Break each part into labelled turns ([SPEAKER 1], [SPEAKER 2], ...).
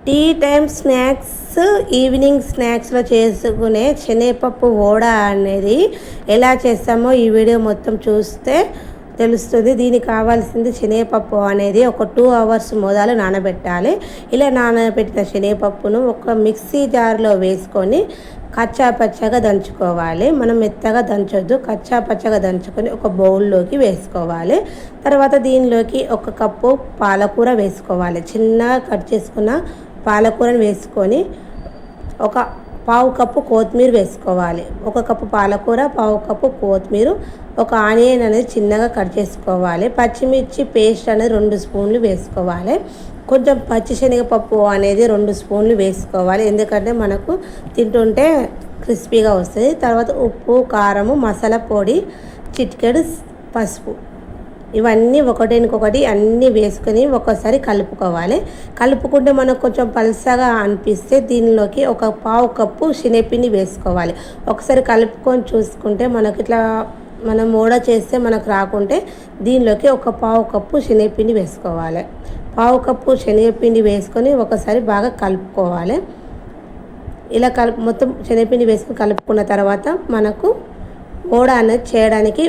[SPEAKER 1] Tea time snacks evening స్నాక్స్లో చేసుకునే శనగపప్పు వడ అనేది ఎలా చేస్తామో ఈ వీడియో మొత్తం చూస్తే తెలుస్తుంది. దీనికి కావాల్సింది శనగపప్పు అనేది ఒక 2 అవర్స్ మొదలు నానబెట్టాలి. ఇలా నానబెట్టిన శనగపప్పును ఒక మిక్సీ జార్లో వేసుకొని కచ్చా పచ్చగా దంచుకోవాలి. మనం మెత్తగా దంచొద్దు, కచ్చా పచ్చగా దంచుకొని ఒక బౌల్లోకి వేసుకోవాలి. తర్వాత దీనిలోకి 1 కప్పు పాలకూర వేసుకోవాలి. చిన్నగా కట్ చేసుకున్న పాలకూరను వేసుకొని ఒక 1/2 కప్పు కొత్తిమీర వేసుకోవాలి. 1 కప్పు పాలకూర, 1/2 కప్పు కొత్తిమీర, ఒక ఆనియన్ అనేది చిన్నగా కట్ చేసుకోవాలి. పచ్చిమిర్చి పేస్ట్ అనేది 2 స్పూన్లు వేసుకోవాలి. కొంచెం పచ్చిశనగపప్పు అనేది 2 స్పూన్లు వేసుకోవాలి, ఎందుకంటే మనకు తింటుంటే క్రిస్పీగా వస్తుంది. తర్వాత ఉప్పు, కారము, మసాలా పొడి, చిటికెడు పసుపు, ఇవన్నీ ఒకటికొకటి అన్నీ వేసుకొని ఒకసారి కలుపుకోవాలి. కలుపుకుంటే మనకు కొంచెం పల్సగా అనిపిస్తే దీనిలోకి 1/4 కప్పు శనగపిండి వేసుకోవాలి. ఒకసారి కలుపుకొని చూసుకుంటే మనకి ఇట్లా మనం వడ చేస్తే మనకు రాకుంటే దీనిలోకి 1/4 కప్పు శనగపిండి వేసుకోవాలి. 1/4 కప్పు శనగపిండి వేసుకొని ఒకసారి బాగా కలుపుకోవాలి. ఇలా మొత్తం శనగపిండి వేసుకొని కలుపుకున్న తర్వాత మనకు వడ అనేది చేయడానికి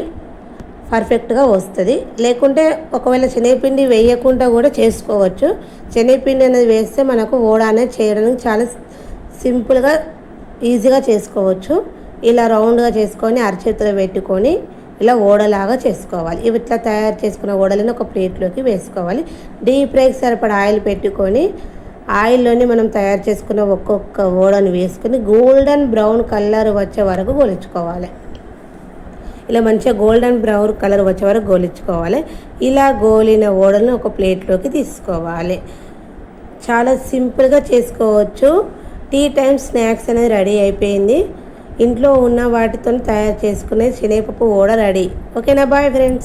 [SPEAKER 1] పర్ఫెక్ట్గా వస్తుంది. లేకుంటే ఒకవేళ శనగపిండి వేయకుండా కూడా చేసుకోవచ్చు. శనగపిండి అనేది వేస్తే మనకు వడ అనేది చేయడానికి చాలా సింపుల్గా ఈజీగా చేసుకోవచ్చు. ఇలా రౌండ్గా చేసుకొని అరచేతిలో పెట్టుకొని ఇలా వడలాగా చేసుకోవాలి. ఇవి ఇట్లా తయారు చేసుకున్న వడలను ఒక ప్లేట్లోకి వేసుకోవాలి. డీప్ ఫ్రైకి సరిపడా ఆయిల్ పెట్టుకొని ఆయిల్లోనే మనం తయారు చేసుకున్న ఒక్కొక్క వడను వేసుకొని గోల్డెన్ బ్రౌన్ కలర్ వచ్చే వరకు గోలించుకోవాలి. ఇలా మంచిగా గోల్డెన్ బ్రౌన్ కలర్ వచ్చే వరకు గోలించుకోవాలి. ఇలా గోలిన వడలను ఒక ప్లేట్లోకి తీసుకోవాలి. చాలా సింపుల్గా చేసుకోవచ్చు. టీ టైం స్నాక్స్ అనేది రెడీ అయిపోయింది. ఇంట్లో ఉన్న వాటితో తయారు చేసుకునే శనగపప్పు వడ రెడీ. ఓకేనా? Bye friends.